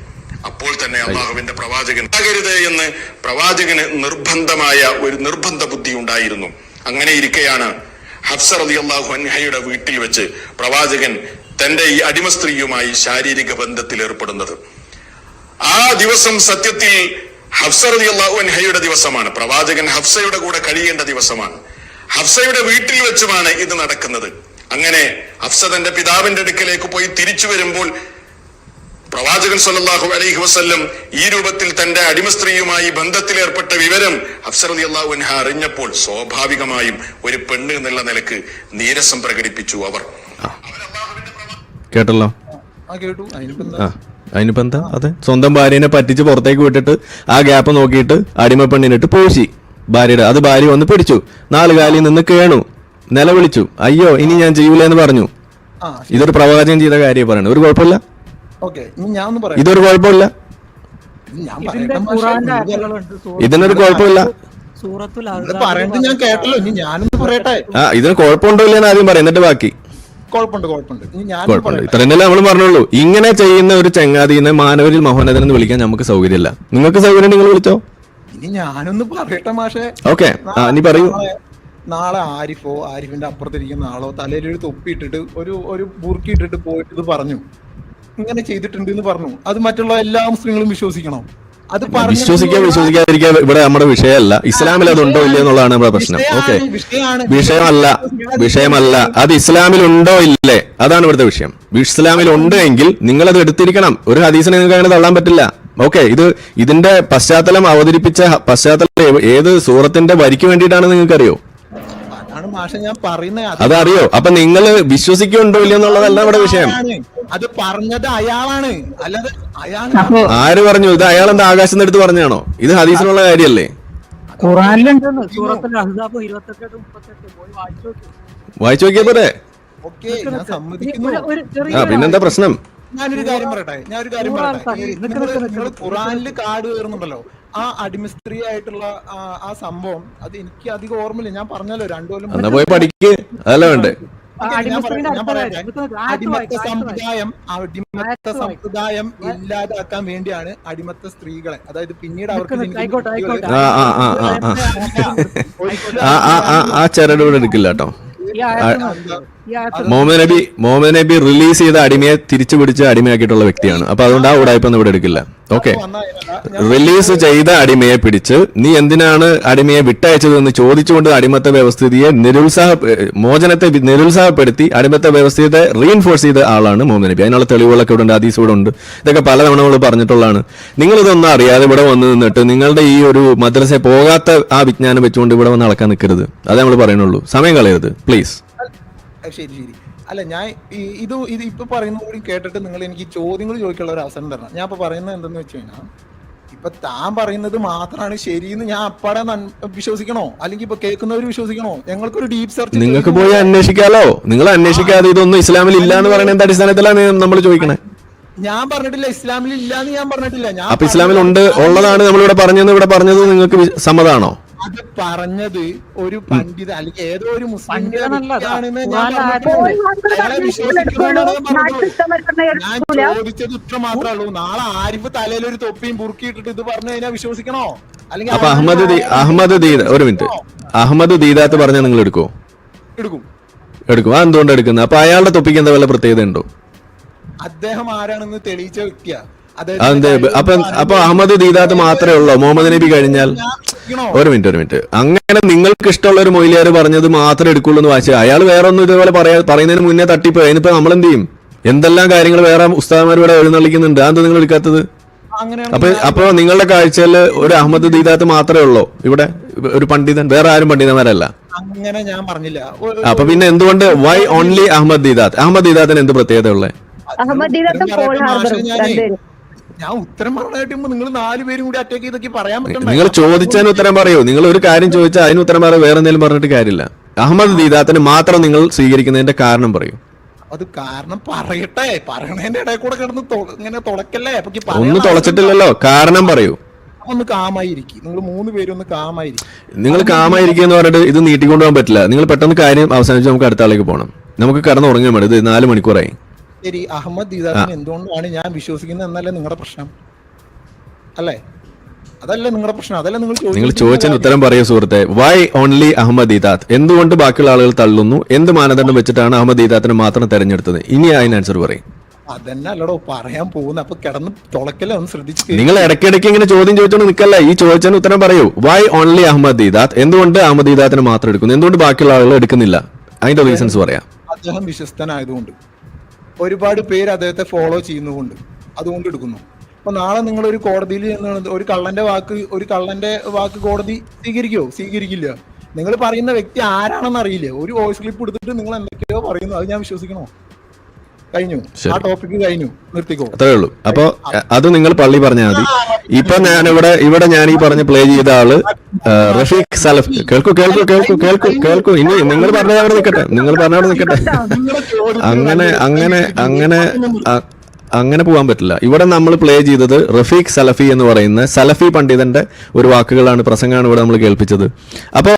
അപ്പോൾ തന്നെ അള്ളാഹുവിന്റെ പ്രവാചകൻ ആകരുത് എന്ന് പ്രവാചകന് ഒരു നിർബന്ധ ബുദ്ധി ഉണ്ടായിരുന്നു. അങ്ങനെ ഇരിക്കെയാണ് ഹഫ്സ റളിയല്ലാഹു അൻഹയുടെ വീട്ടിൽ വെച്ച് പ്രവാചകൻ തന്റെ ഈ അടിമ സ്ത്രീയുമായി ശാരീരിക ബന്ധത്തിൽ ഏർപ്പെടുന്നത്. ആ ദിവസം സത്യത്തിൽ ഹഫ്സ റളിയല്ലാഹു അൻഹയുടെ ദിവസമാണ്. പ്രവാചകൻ ഹഫ്സയുടെ കൂടെ കഴിയേണ്ട ദിവസമാണ്. ഹഫ്സയുടെ വീട്ടിൽ വെച്ചുമാണ് ഇത് നടക്കുന്നത്. അങ്ങനെ ഹഫ്സ തന്റെ പിതാവിന്റെ അടുക്കലേക്ക് പോയി തിരിച്ചു വരുമ്പോൾ പ്രവാചകൻ സല്ലല്ലാഹു അലൈഹി വസല്ലം ഈ രൂപത്തിൽ തന്റെ അടിമ സ്ത്രീയുമായി ബന്ധത്തിലേർപ്പെട്ട വിവരം ഹഫ്സ റളിയല്ലാഹു അൻഹ അറിഞ്ഞപ്പോൾ സ്വാഭാവികമായും ഒരു പെണ്ണ് എന്നുള്ള നിലക്ക് നീരസം പ്രകടിപ്പിച്ചു. അവർ കേട്ടല്ലോ. കേട്ടു. അതിനിപ്പോ എന്താ? അതെ, സ്വന്തം ഭാര്യനെ പറ്റിച്ച് പുറത്തേക്ക് വിട്ടിട്ട് ആ ഗ്യാപ്പ് നോക്കിയിട്ട് അടിമ പെണ്ണിനിട്ട് പോശി ഭാര്യയുടെ. അത് ഭാര്യ വന്ന് പിടിച്ചു, 4 കാലിൽ നിന്ന് കേണു, നിലവിളിച്ചു, അയ്യോ ഇനി ഞാൻ ചെയ്യൂല എന്ന് പറഞ്ഞു. ഇതൊരു പ്രവാചകൻ ചെയ്ത കാര്യം പറയണത്. ഒരു കുഴപ്പമില്ല, ഇതൊരു കുഴപ്പമില്ല, ഇതിനൊരു കുഴപ്പമില്ല. ഇതിന് കുഴപ്പമുണ്ടോ ഇല്ലെന്ന് ആദ്യം പറയാം, എന്നിട്ട് ബാക്കി. കുഴപ്പമുണ്ട്. ഇത്രയെന്നല്ലേ നമ്മൾ പറഞ്ഞുള്ളൂ. ഇങ്ങനെ ചെയ്യുന്ന ഒരു ചങ്ങാതിനെ മാനവരിൽ മഹോന്നതൻ എന്ന് വിളിക്കാൻ നമുക്ക് സൗകര്യമില്ല. നിങ്ങൾക്ക് സൗകര്യം നിങ്ങൾ വിളിച്ചോ. ഇനി ഞാനൊന്ന് പറയട്ടെ മാഷെ. ഓക്കെ, നീ പറയൂ. നാളെ ആരിഫിന്റെ അപ്പുറത്തിരിക്കുന്ന ആളോ തലയിലൊരു തൊപ്പി ഇട്ടിട്ട് ഒരു ബുർക്കി ഇട്ടിട്ട് പോയിട്ട് ഇത് പറഞ്ഞു, ഇങ്ങനെ ചെയ്തിട്ടുണ്ട് എന്ന് പറഞ്ഞു, അത് മറ്റുള്ള എല്ലാ മുസ്ലിങ്ങളും വിശ്വസിക്കണം? അത് വിശ്വസിക്കാതിരിക്കാൻ ഇവിടെ നമ്മുടെ വിഷയമല്ല. ഇസ്ലാമിൽ അതുണ്ടോ ഇല്ലയോ എന്നുള്ളതാണ് നമ്മുടെ പ്രശ്നം. ഓക്കെ, വിഷയമല്ല അത് ഇസ്ലാമിൽ ഉണ്ടോ ഇല്ലേ, അതാണ് ഇവിടുത്തെ വിഷയം. ഇസ്ലാമിൽ ഉണ്ട് എങ്കിൽ നിങ്ങൾ അത് എടുത്തിരിക്കണം. ഒരു ഹദീസിനെ നിങ്ങൾക്ക് അങ്ങനെ തള്ളാൻ പറ്റില്ല. ഓക്കെ, ഇതിന്റെ പശ്ചാത്തലം അവതരിപ്പിച്ച പശ്ചാത്തലം ഏത് സൂറത്തിന്റെ വരിക്ക് വേണ്ടിയിട്ടാണ് നിങ്ങൾക്കറിയോ? അതറിയോ? അപ്പൊ നിങ്ങൾ വിശ്വസിക്കുന്നുണ്ടോ ഇല്ലയോ എന്നുള്ളതല്ല ഇവിടെ വിഷയം. അത് പറഞ്ഞത് അയാളാണ്, അല്ലാതെ ആര് പറഞ്ഞു? ഇത് അയാൾ എന്താ ആകാശം എടുത്ത് പറഞ്ഞാണോ? ഇത് ഹദീസിനുള്ള കാര്യല്ലേ? വായിച്ചു നോക്കിയാ പോരെ? പിന്നെന്താ പ്രശ്നം? ഞാനൊരു കാര്യം പറയട്ടെ. നിങ്ങൾ ഖുറാനില് കാട് കയറുന്നുണ്ടല്ലോ, ആ അടിമ സ്ത്രീ ആയിട്ടുള്ള ആ സംഭവം അത് എനിക്ക് അധികം ഓർമ്മയില്ല. ഞാൻ പറഞ്ഞല്ലോ 2 കൊല്ലം പോയി പഠിക്ക്, അതല്ല വേണ്ടേ? അടിമത്ത സമ്പ്രദായം ഇല്ലാതാക്കാൻ വേണ്ടിയാണ് അടിമത്ത സ്ത്രീകളെ, അതായത് പിന്നീട് അവർക്ക് ആ ചരട് ഇവിടെ എടുക്കില്ല കേട്ടോ. മുഹമ്മദ് നബി റിലീസ് ചെയ്ത അടിമയെ തിരിച്ചു പിടിച്ച് അടിമയാക്കിയിട്ടുള്ള വ്യക്തിയാണ്. അപ്പൊ അതുകൊണ്ട് ആ ഉടായ്പൊന്നും ഇവിടെ എടുക്കില്ല. ഓക്കെ, റിലീസ് ചെയ്ത അടിമയെ പിടിച്ച് നീ എന്തിനാണ് അടിമയെ വിട്ടയച്ചതെന്ന് ചോദിച്ചുകൊണ്ട് അടിമത്ത വ്യവസ്ഥിതിയെ മോചനത്തെ നിരുത്സാഹപ്പെടുത്തി അടിമത്ത വ്യവസ്ഥയെ റീഇൻഫോഴ്സ് ചെയ്ത ആളാണ് മുഹമ്മദ് നബി. അതിനുള്ള തെളിവുകളൊക്കെ ഇവിടെ ഉണ്ട്, ഹദീസ് ഇവിടെ ഉണ്ട്. ഇതൊക്കെ പലതവണ നമ്മൾ പറഞ്ഞിട്ടുള്ളതാണ്. നിങ്ങളിതൊന്നും അറിയാതെ ഇവിടെ വന്ന് നിന്നിട്ട് നിങ്ങളുടെ ഈ ഒരു മദ്രസയിൽ പോകാത്ത ആ വിജ്ഞാനം വെച്ചുകൊണ്ട് ഇവിടെ വന്ന് നടക്കാൻ നിൽക്കരുത്. അതേ നമ്മൾ പറയുന്നുള്ളൂ. സമയം കളയരുത് പ്ലീസ്. ശരി. അല്ല, ഞാൻ ഇത് ഇപ്പൊ പറയുന്ന കൂടി കേട്ടിട്ട് നിങ്ങൾ എനിക്ക് ചോദ്യങ്ങൾ ചോദിക്കാനുള്ള ഒരു അവസരം തരണം. ഞാൻ ഇപ്പൊ പറയുന്നത് എന്തെന്ന് വെച്ച് കഴിഞ്ഞാൽ, ഇപ്പൊ താൻ പറയുന്നത് മാത്രമാണ് ശരിയെന്ന് ഞാൻ അപ്പാടെ വിശ്വസിക്കണോ, അല്ലെങ്കിൽ ഇപ്പൊ കേൾക്കുന്നവർ വിശ്വസിക്കണോ? ഞങ്ങൾക്കൊരു ഡീപ് സെർച്ച് നിങ്ങൾക്ക് പോയി അന്വേഷിക്കാലോ. നിങ്ങൾ അന്വേഷിക്കാതെ ഇതൊന്നും ഇസ്ലാമിൽ ഇല്ല എന്ന് പറയുന്ന എന്ത് അടിസ്ഥാനത്തിലാണ് നമ്മൾ ചോദിക്കണേ? ഞാൻ പറഞ്ഞിട്ടില്ല ഇസ്ലാമിൽ ഇല്ലാന്ന്, ഞാൻ പറഞ്ഞിട്ടില്ല. അപ്പൊ ഇസ്ലാമിൽ ഉണ്ട്, ഉള്ളതാണ് നമ്മളിവിടെ പറഞ്ഞത് നിങ്ങൾക്ക് സമ്മതമാണോ? അത് പറഞ്ഞത് ഒരു പണ്ഡിത അല്ലെങ്കിൽ ഏതോ ഒരു മുസ്ലിം ഞാൻ ചോദിച്ചത് ഇത്ര മാത്രമേ ഉള്ളൂ. നാളെ ആരിഫ് തലയിൽ ഒരു തൊപ്പിയും ബുർക്കിയിട്ടിട്ട് ഇത് പറഞ്ഞു കഴിഞ്ഞാൽ വിശ്വസിക്കണോ? അല്ലെങ്കിൽ അപ്പൊ അഹമ്മദ് ദീദാത്ത് പറഞ്ഞാൽ നിങ്ങൾ എടുക്കും? എന്തുകൊണ്ട് എടുക്കുന്നത്? അപ്പൊ അയാളുടെ തൊപ്പിക്ക് എന്താ വല്ല പ്രത്യേകത ഉണ്ടോ? അദ്ദേഹം ആരാണെന്ന് തെളിയിച്ച വ്യക്തിയാ. അപ്പൊ അഹമ്മദ് ദീദാത്ത് മാത്രമേ ഉള്ളൂ മുഹമ്മദ് നബി കഴിഞ്ഞാൽ? ഒരു മിനിറ്റ്. അങ്ങനെ നിങ്ങൾക്ക് ഇഷ്ടമുള്ള ഒരു മൊയ്ലിയാർ പറഞ്ഞത് മാത്രമേ എടുക്കുള്ളൂ എന്ന് വായിച്ചാൽ അയാൾ വേറെ ഒന്നും ഇതുപോലെ പറയുന്നതിന് മുന്നേ തട്ടിപ്പോയി. അതിനിപ്പോ നമ്മൾ എന്ത് ചെയ്യും? എന്തെല്ലാം കാര്യങ്ങൾ വേറെ ഉസ്താദന്മാർ ഇവിടെ എഴുന്നള്ളിക്കുന്നുണ്ട്, അതെന്താ നിങ്ങൾ എടുക്കാത്തത്? അപ്പൊ നിങ്ങളുടെ കാഴ്ചയിൽ ഒരു അഹമ്മദ് ദീദാത്ത് മാത്രമേ ഉള്ളൂ ഇവിടെ, ഒരു പണ്ഡിതൻ? വേറെ ആരും പണ്ഡിതന്മാരല്ല. അങ്ങനെ ഞാൻ പറഞ്ഞില്ല. അപ്പൊ പിന്നെ എന്തുകൊണ്ട് വൈ ഓൺലി അഹമ്മദ് ദീദാത്ത്? അഹമ്മദ് ദീദാത്തിന് എന്ത് പ്രത്യേകത ഉള്ളത്? ഞാൻ ഉത്തരം പറഞ്ഞായിട്ട് നിങ്ങൾ 4 പേരും കൂടി അറ്റാക്ക് ചെയ്തൊക്കെ പറയാൻ പറ്റും. നിങ്ങൾ ചോദിച്ചതിന് ഉത്തരം പറയൂ. നിങ്ങൾ ഒരു കാര്യം ചോദിച്ചാൽ അതിന് ഉത്തരം പറയാൻ വേറെ എന്തെങ്കിലും പറഞ്ഞിട്ട് കാര്യമില്ല. അഹമ്മദ് ദീദാത്തിന് മാത്രം നിങ്ങൾ സ്വീകരിക്കുന്നതിന്റെ കാരണം പറയൂ. അത് കാരണം പറയട്ടെ, പറയണതിന്റെ ഇടയിൽ കൂടെ കിടന്ന് ഇങ്ങനെ തുളക്കല്ലേ? ഒന്നും തുളച്ചിട്ടില്ലല്ലോ, കാരണം പറയൂ. ഒന്ന് കാമായിരിക്കും. നിങ്ങൾ 3 പേരും ഒന്ന് കാമായിരിക്കും. നിങ്ങൾ കാമായിരിക്കും എന്ന് പറഞ്ഞിട്ട് ഇത് നീട്ടിക്കൊണ്ടുപോകാൻ പറ്റില്ല. നിങ്ങൾ പെട്ടെന്ന് കാര്യം അവസാനിച്ച് നമുക്ക് അടുത്ത ആളേക്ക് പോകണം. നമുക്ക് കിടന്ന് ഉറങ്ങാൻ വേണ്ടി. ഇത് 4 മണിക്കൂറായി. ശരി, അഹമ്മദ് ദീദാത്തിനെ എന്തുകൊണ്ടാണ് ഞാൻ വിശ്വസിക്കുന്നത് എന്നല്ലേ നിങ്ങളുടെ പ്രശ്നം? അല്ലേ? അതല്ലേ നിങ്ങളുടെ പ്രശ്നം? അതല്ലേ നിങ്ങൾ ചോദിച്ചതിന് ഉത്തരം പറയൂ സുഹൃത്തെ. Why only Ahmed Deedat? എന്തുകൊണ്ട് ബാക്കിയുള്ള ആളുകൾ തള്ളുന്നു? എന്ത് മാനദണ്ഡം വെച്ചിട്ടാണ് അഹമ്മദ് ദീദാത്തിനെ മാത്രം തെരഞ്ഞെടുത്തത്? ഇനി അതിന് ആൻസർ പറയും. അതന്നെ അല്ലടോ പറയാൻ പോകുന്നത്. അപ്പൊ കിടന്ന് തുളക്കല്ലേ, ഒന്ന് ശ്രദ്ധിച്ചു. നിങ്ങൾ ഇടയ്ക്കിടയ്ക്ക് ഇങ്ങനെ ചോദ്യം ചോദിച്ചോണ്ട് നിൽക്കല്ലേ. ഈ ചോദിച്ചതിന് ഉത്തരം പറയൂ. Why only Ahmed Deedat? എന്തുകൊണ്ട് അഹമ്മദ് ദീദാത്തിനെ മാത്രം എടുക്കുന്നു? എന്തുകൊണ്ട് ബാക്കിയുള്ള ആളുകൾ എടുക്കുന്നില്ല? അതിന്റെ റീസൺസ് പറയാം. അദ്ദേഹം വിശ്വസ്തനായതുകൊണ്ട്, ഒരുപാട് പേര് അദ്ദേഹത്തെ ഫോളോ ചെയ്യുന്നതുകൊണ്ട്, അതുകൊണ്ട് എടുക്കുന്നു. അപ്പൊ നാളെ നിങ്ങൾ ഒരു കോടതിയിൽ ഒരു കള്ളന്റെ വാക്ക് കോടതി സ്വീകരിക്കില്ല. നിങ്ങൾ പറയുന്ന വ്യക്തി ആരാണെന്ന് അറിയില്ല. ഒരു വോയിസ് ക്ലിപ്പ് എടുത്തിട്ട് നിങ്ങൾ എന്തൊക്കെയോ പറയുന്നു, അത് ഞാൻ വിശ്വസിക്കണോ? കഴിഞ്ഞു, ആ ടോപ്പിക് കഴിഞ്ഞു, നിർത്തിക്കോ. അത്രേ ഉള്ളൂ. അപ്പൊ അത് നിങ്ങൾ പള്ളി പറഞ്ഞാൽ മതി. ഇപ്പൊ ഞാൻ ഇവിടെ ഞാൻ ഈ പറഞ്ഞ പ്ലേ ചെയ്ത ആള് റഫീഖ് സലഫ്. കേൾക്കൂ. ഇനി നിങ്ങൾ പറഞ്ഞവിടെ നിൽക്കട്ടെ. അങ്ങനെ പോകാൻ പറ്റില്ല. ഇവിടെ നമ്മൾ പ്ലേ ചെയ്തത് റഫീഖ് സലഫി എന്ന് പറയുന്ന സലഫി പണ്ഡിതന്റെ ഒരു വാക്കുകളാണ്, പ്രസംഗമാണ് ഇവിടെ നമ്മൾ കേൾപ്പിച്ചത്. അപ്പൊ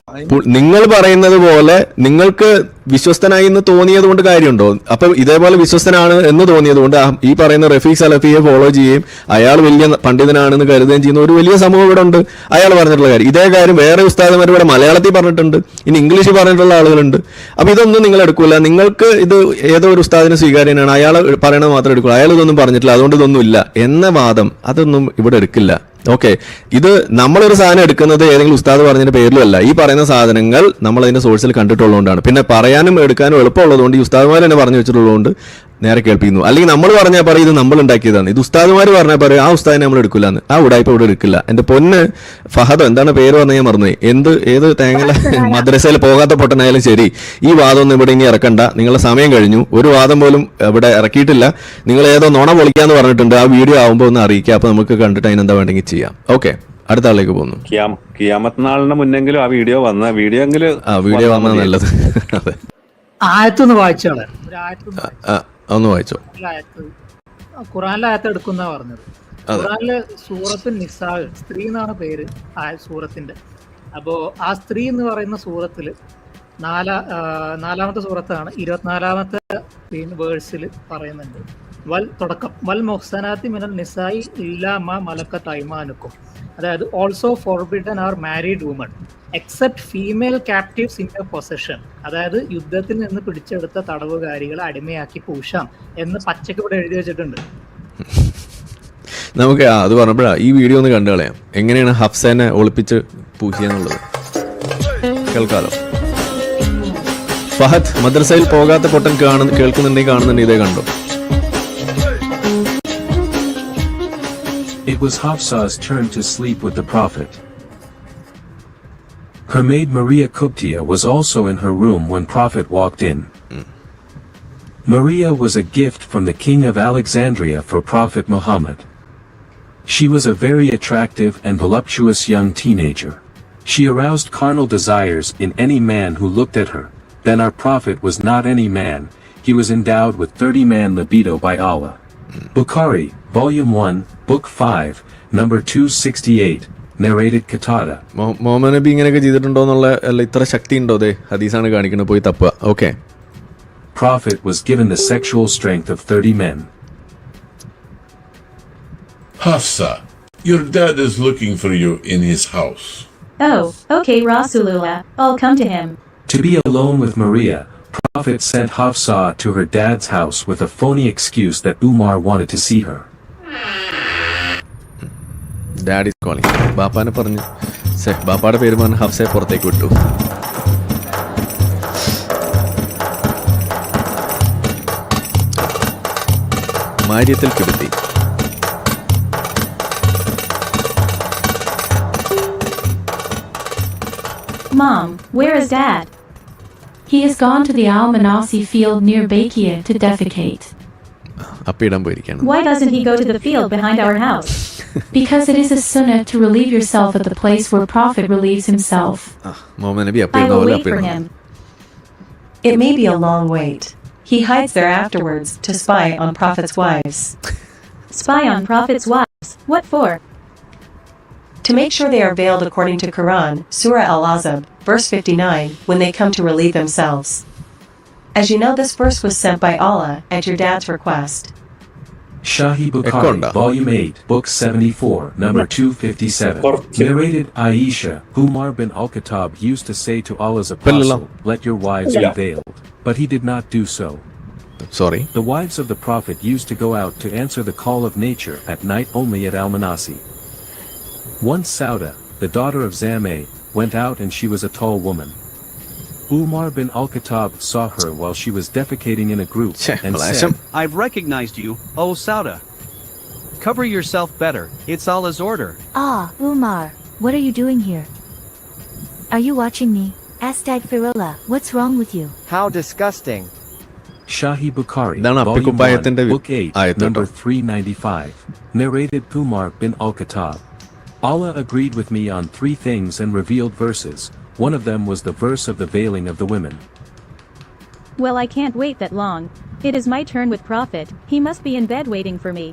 നിങ്ങൾ പറയുന്നത് പോലെ നിങ്ങൾക്ക് വിശ്വസ്തനായി എന്ന് തോന്നിയത് കൊണ്ട് കാര്യമുണ്ടോ? അപ്പൊ ഇതേപോലെ വിശ്വസ്തനാണ് എന്ന് തോന്നിയത് കൊണ്ട് ഈ പറയുന്ന റഫീഖ് സലഫിയെ ഫോളോ ചെയ്യുകയും അയാൾ വലിയ പണ്ഡിതനാണെന്ന് കരുതുകയും ചെയ്യുന്ന ഒരു വലിയ സമൂഹം ഇവിടെ ഉണ്ട്. അയാൾ പറഞ്ഞിട്ടുള്ള കാര്യം ഇതേ കാര്യം വേറെ ഉസ്താദുമാർ ഇവിടെ മലയാളത്തിൽ പറഞ്ഞിട്ടുണ്ട്, ഇനി ഇംഗ്ലീഷിൽ പറഞ്ഞിട്ടുള്ള ആളുകളുണ്ട്. അപ്പൊ ഇതൊന്നും നിങ്ങൾ എടുക്കൂല. നിങ്ങൾക്ക് ഇത് ഏതോ ഒരു ഉസ്താദിന് സ്വീകാര്യനാണ്, അയാൾ പറയണത് മാത്രം എടുക്കുള്ളൂ, അയാൾ ഇതൊന്നും പറഞ്ഞിട്ടില്ല അതുകൊണ്ട് ഇതൊന്നും ഇല്ല എന്ന വാദം അതൊന്നും ഇവിടെ എടുക്കില്ല. ഓക്കെ, ഇത് നമ്മളൊരു സാധനം എടുക്കുന്നത് ഏതെങ്കിലും ഉസ്താദ് പറഞ്ഞതിന്റെ പേരിലും അല്ല. ഈ പറയുന്ന സാധനങ്ങൾ നമ്മൾ അതിന്റെ സോഴ്സിൽ കണ്ടിട്ടുള്ളതുകൊണ്ടാണ്. പിന്നെ പറയാനും എടുക്കാനും എളുപ്പമുള്ളതുകൊണ്ട് ഈ ഉസ്താദുമാർ തന്നെ പറഞ്ഞു വെച്ചിട്ടുള്ളതുകൊണ്ട് നേരെ കേൾപ്പിക്കുന്നു. അല്ലെങ്കിൽ നമ്മൾ പറഞ്ഞാൽ പറയും ഇത് നമ്മൾ ഉണ്ടാക്കിയതാണ്, ഇത് ഉസ്താദുമാർ പറഞ്ഞാൽ പറയും ആ ഉസ്താദിനെ നമ്മൾ എടുക്കില്ലാന്ന്. ആ ഉടായ്പ ഇവിടെ എടുക്കില്ല. എന്റെ പൊന്ന് ഫഹദോ, എന്താണ് പേര് പറഞ്ഞാൽ ഞാൻ മറന്നുപോയി, ഏത് തേങ്ങല മദ്രസയിൽ പോകാത്ത പൊട്ടനായാലും ശരി, ഈ വാദമൊന്നും ഇവിടെ ഇനി ഇറക്കണ്ട. നിങ്ങളുടെ സമയം കഴിഞ്ഞു. ഒരു വാദം പോലും ഇവിടെ ഇറക്കിയിട്ടില്ല. നിങ്ങൾ ഏതോ നുണ പൊളിക്കാന്ന് പറഞ്ഞിട്ടുണ്ട്. ആ വീഡിയോ ആവുമ്പോൾ ഒന്ന് അറിയിക്കുക. അപ്പൊ നമുക്ക് കണ്ടിട്ട് അതിനെന്താ വേണ്ടെങ്കിൽ ചെയ്യാം. ഓക്കെ, അടുത്ത ആളിലേക്ക് പോകുന്നു. കിയാമത്ത് നാളിന് മുന്നെങ്കിലും ആ വീഡിയോ വന്ന നല്ലത്. അതെ, ആയത്തൊന്ന് വായിച്ചാളെ, ഒന്ന് വായിച്ചോ. ഖുറാനിലെ ആയത്ത് എടുക്കുന്ന പറഞ്ഞത്. ഖുറാനിലെ സൂറത്ത് നിസാ, സ്ത്രീ എന്നാണ് പേര് സൂറത്തിന്റെ. അപ്പോ ആ സ്ത്രീ എന്ന് പറയുന്ന സൂറത്തില് നാലാമത്തെ സൂറത്താണ്, 24-ാമത്തെ വേഴ്സിൽ പറയുന്നുണ്ട് തുടക്കം വൽ മുഹ്സനാത്തി മിനൽ നിസായി ഇല്ലാ മാ മലക്കത്ത് അയ്മാനുക്കും. അതായത് also forbidden R married woman except female captives in your possession. അതായത് യുദ്ധത്തിൽ നിന്ന് പിടിച്ചെടുത്ത തടവുകാരികളെ അടിമയാക്കി പൂശാം എന്ന് പച്ചക്ക് ഇവിടെ എഴുതി വെച്ചിട്ടുണ്ട്. നമുക്ക് അത് പറഞ്ഞപ്പോഴാ ഈ വീഡിയോ ഒന്ന് കണ്ടു കളയാം. എങ്ങനെയാണ് ഹഫ്സേനെ ഒളിപ്പിച്ച് പൂശിയെന്നുള്ളത് കേൾക്കാലോ. ഫഹദ്, മദ്രസയിൽ പോകാത്ത പൊട്ടൻ കേൾക്കുന്നുണ്ടെങ്കിൽ ഇതേ കണ്ടോ. It was Hafsa's turn to sleep with the Prophet. Her maid Maria Kuptia was also in her room when Prophet walked in. Maria was a gift from the king of Alexandria for Prophet Muhammad. She was a very attractive and voluptuous young teenager. She aroused carnal desires in any man who looked at her. Then our Prophet was not any man, he was endowed with 30-man libido by Allah. Bukhari, Volume 1, Book 5, number 268, narrated Qatada. Muhammad നബി ഇങ്ങനെയൊക്കെ ചെയ്തിട്ടുണ്ടോ എന്നുള്ള ഇത്ര ശക്തി ഉണ്ടോ? അതെ, ഹദീസാണ് കാണിക്കുന്നത്, പോയി തപ്പുക. Okay. Prophet was given the sexual strength of 30 men. Hafsa, your dad is looking for you in his house. Oh, okay Rasulullah, I'll come to him. To be alone with Maria, Prophet sent Hafsa to her dad's house with a phony excuse that Umar wanted to see her. Dad is calling. ബാപ്പാനെ പറഞ്ഞു, ബാപ്പാടെ പേര് പറഞ്ഞ് ഹഫ്സയെ പുറത്തേക്ക് വിട്ടു. മാര്യത്തിൽ കിടത്തി. Mom, where is Dad? He has gone to the Al-Manasi field near Bakia to defecate. അപ്പിടാൻ പോയിരിക്കുകയാണ്. Why doesn't he go to the field behind our house? Because it is a sunnah to relieve yourself at the place where Prophet relieves himself. Muhammad നബി I will wait for him. It may be a long wait. He hides there afterwards to spy on Prophet's wives. Spy on Prophet's wives? What for? To make sure they are veiled according to Quran, Surah Al-Azab, verse 59, when they come to relieve themselves. As you know, this verse was sent by Allah at your dad's request. Shahi Bukhari, Volume 8, Book 74, number 257. Narrated Aisha, Umar bin Al-Khattab used to say to Allah's apostle, "Let your wives be veiled." But he did not do so. Sorry. The wives of the Prophet used to go out to answer the call of nature at night only at Al-Manasi. Once Sauda, the daughter of Zameh, went out and she was a tall woman. Umar bin Al-Khattab saw her while she was defecating in a group and said, "I've recognized you, O Sauda." Cover yourself better, it's Allah's order. Ah, Umar, what are you doing here? Are you watching me? Astaghfirullah, what's wrong with you? How disgusting. Shahi Bukhari, ഇതാണ് Volume 1, അപ്പിക്കുപ്പായത്തിന്റെ Book 8, ആയത്ത് number കേട്ടോ. 395. Narrated Umar bin al-Khattab. Allah agreed with me on 3 things and revealed verses. One of them was the verse of the veiling of the women. Well, I can't wait that long. It is my turn with Prophet. He must be in bed waiting for me.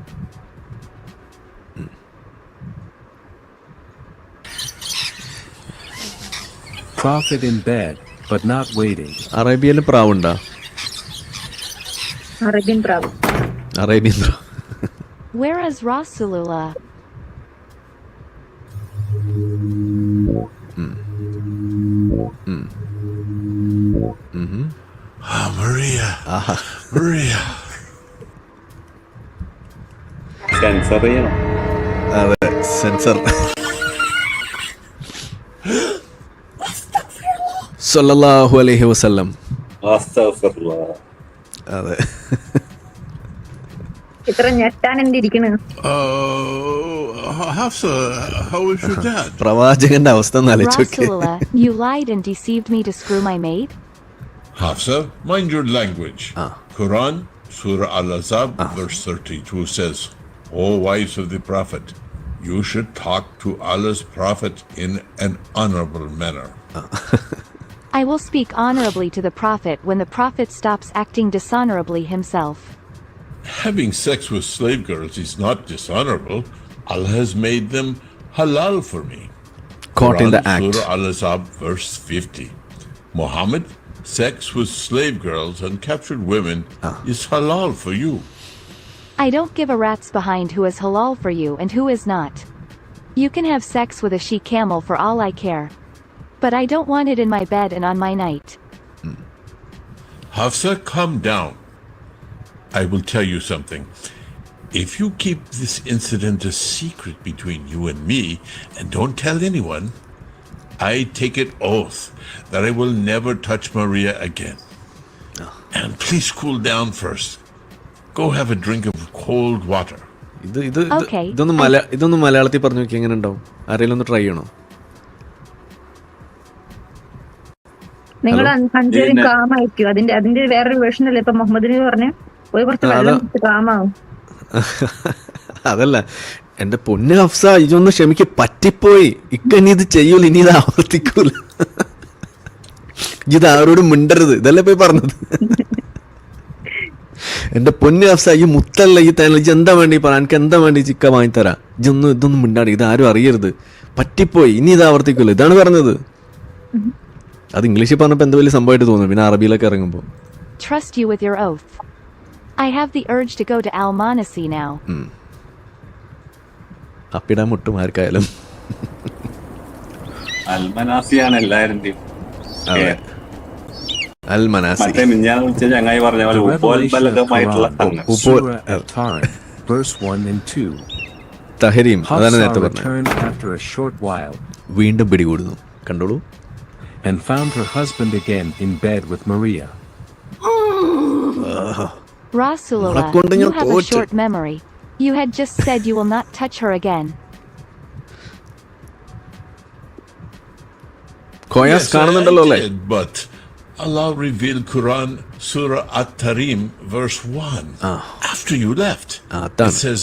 Prophet in bed, but not waiting. അറേബ്യയിൽ പ്രാവുണ്ടാ? Arabian പ്രാവ്. Arabian പ്രാവ്. Where is Rasulullah? Maria. Maria. Sensor ചെയ്യണം. അതെ, sensor. സല്ലല്ലാഹു അലൈഹി വസല്ലം. അസ്തഗ്ഫിറുല്ലാഹ്. അതെ. ഇത്ര ഞെട്ടാൻ എന്തിരിക്കണ്? Hafsa, how is your dad? പ്രവാചകന്റെ അവസ്ഥ ഒന്ന് ആലോചിച്ച് നോക്കിയേ. Rasulullah, you lied and deceived me to screw my maid? Hafsa, mind your language. Quran, Surah Al-Azab, verse 32 says, O wives of the Prophet, you should talk to Allah's Prophet in an honorable manner. I will speak honorably to the Prophet when the Prophet stops acting dishonorably himself. Having sex with slave girls is not dishonorable. Allah has made them halal for me. Caught in the act. Surah Al-Azab, verse 50. Muhammad, sex with slave girls and captured women is halal for you. I don't give a rat's behind who is halal for you and who is not. You can have sex with a she-camel for all I care. But I don't want it in my bed and on my night. Hafsa, calm down. I will tell you something. If you keep this incident a secret between you and me and don't tell anyone, I take it oath that I will never touch Maria again. And please cool down first. Go have a drink of cold water. ഇതൊന്ന് മലയാളത്തിൽ പറഞ്ഞു നോക്കി എങ്ങനെ ഉണ്ടാവും? ആരെങ്കിലും ഒന്ന് try ചെയ്യണോ? നിങ്ങൾ അഞ്ചേരും കാമായിരിക്കും. അതിന്റെ വേറൊരു വേർഷൻ അല്ലേ ഇപ്പൊ മുഹമ്മദിന് പറഞ്ഞ് പോയി കുറച്ച് വെള്ളം കാമാവും. അതല്ല എന്റെ പൊന്ന് ഹഫ്സ, ഇതൊന്ന് ക്ഷമിക്ക്, പറ്റിപ്പോയി. ഇനി ഇത് ചെയ്യൂല, ഇനി ഇത് ആവർത്തിക്കൂല. ഇത് ആരോടും മിണ്ടരുത്, ഇതല്ലേ പോയി പറഞ്ഞത്. എന്റെ പൊന്ന് ഹഫ്സ, ഈ മുത്തല്ല ഈ തേന, ഇജ് എന്താ വേണ്ടി പറ, എനിക്ക് എന്താ വേണ്ടി ചിക്ക വാങ്ങിത്തരാ, ഇതൊന്നും മിണ്ടാടി, ഇത് ആരും അറിയരുത്, പറ്റിപ്പോയി, ഇനി ഇത് ആവർത്തിക്കൂല, ഇതാണ് പറഞ്ഞത്. അത് ഇംഗ്ലീഷിൽ പറഞ്ഞപ്പോ എന്താ വലിയ സംഭവമായിട്ട് തോന്നുന്നു, പിന്നെ അറബിയിലൊക്കെ ഇറങ്ങുമ്പോ. Trust you with your oath. I have the urge to go to Al-Manasi now. അപ്പിടാൻ മുട്ടും ആർക്കായാലും. അൽമനാസിയാണ് എല്ലാവരുടെയും. അൽമനാസി. മറ്റേ മിഞ്ഞാന്ന് വിളിച്ച ചങ്ങായി പറഞ്ഞ പോലെ ഉപോത്ബലകമായിട്ടുള്ള verse 1 and 2. തഹരീം, അതാണ് നേരത്തെ Hafsa returned after a short while. വീണ്ടും പിടികൂടുന്നു. കണ്ടോളൂ. And found her husband again in bed with Maria. Rasulullah, you have a short memory. You had just said you will not touch her again. Yes, I did, but Allah revealed Quran, Surah At-Tarim, verse 1. After you left, it says,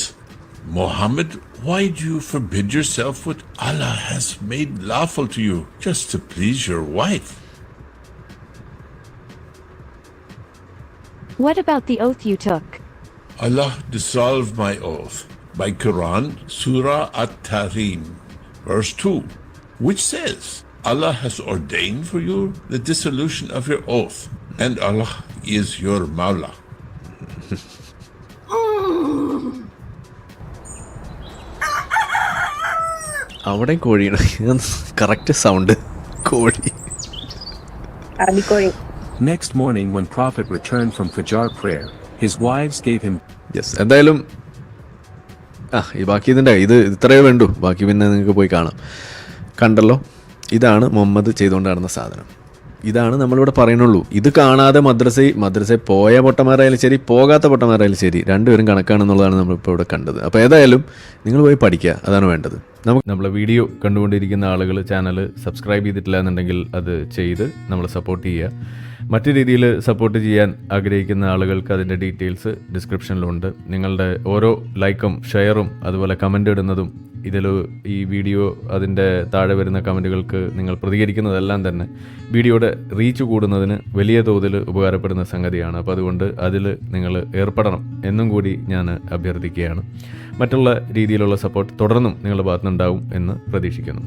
Muhammad, why do you forbid yourself what Allah has made lawful to you just to please your wife? What about the oath you took? Allah dissolved my oath by Quran, Surah At-Tarim, verse 2, which says, Allah has ordained for you the dissolution of your oath, and Allah is your Mawla. അവിടെ കോഴിയുടെ correct sound, കോഴി. Next morning when Prophet returned from Fajr prayer, his wives gave him. Yes, എന്തായാലും ഈ ബാക്കി ഇതിൻ്റെ ഇത് ഇത്രയേ വേണ്ടൂ, ബാക്കി പിന്നെ നിങ്ങൾക്ക് പോയി കാണാം. കണ്ടല്ലോ, ഇതാണ് മുഹമ്മദ് ചെയ്തുകൊണ്ട് നടന്ന സാധനം. ഇതാണ് നമ്മളിവിടെ പറയുന്നുള്ളൂ. ഇത് കാണാതെ മദ്രസയിൽ പോയ പൊട്ടന്മാരായാലും ശരി, പോകാത്ത പൊട്ടന്മാരായാലും ശരി, രണ്ടുപേരും കണക്കാണെന്നുള്ളതാണ് നമ്മളിപ്പോൾ ഇവിടെ കണ്ടത്. അപ്പോൾ ഏതായാലും നിങ്ങൾ പോയി പഠിക്കുക, അതാണ് വേണ്ടത്. നമ്മളെ വീഡിയോ കണ്ടുകൊണ്ടിരിക്കുന്ന ആളുകൾ ചാനൽ സബ്സ്ക്രൈബ് ചെയ്തിട്ടില്ല എന്നുണ്ടെങ്കിൽ അത് ചെയ്ത് നമ്മളെ സപ്പോർട്ട് ചെയ്യുക. മറ്റു രീതിയിൽ സപ്പോർട്ട് ചെയ്യാൻ ആഗ്രഹിക്കുന്ന ആളുകൾക്ക് അതിൻ്റെ ഡീറ്റെയിൽസ് ഡിസ്ക്രിപ്ഷനിലുണ്ട്. നിങ്ങളുടെ ഓരോ ലൈക്കും ഷെയറും അതുപോലെ കമൻ്റ് ഇടുന്നതും ഈ വീഡിയോ അതിൻ്റെ താഴെ വരുന്ന കമൻറ്റുകൾക്ക് നിങ്ങൾ പ്രതികരിക്കുന്നതെല്ലാം തന്നെ വീഡിയോയുടെ റീച്ച് കൂടുന്നതിന് വലിയ തോതിൽ ഉപകാരപ്പെടുന്ന സംഗതിയാണ്. അപ്പോൾ അതുകൊണ്ട് അതിൽ നിങ്ങൾ ഏർപ്പെടണം എന്നും കൂടി ഞാൻ അഭ്യർത്ഥിക്കുകയാണ്. മറ്റുള്ള രീതിയിലുള്ള സപ്പോർട്ട് തുടർന്നും നിങ്ങളുടെ ഭാഗത്തുനിന്നുണ്ടാവും എന്ന് പ്രതീക്ഷിക്കുന്നു.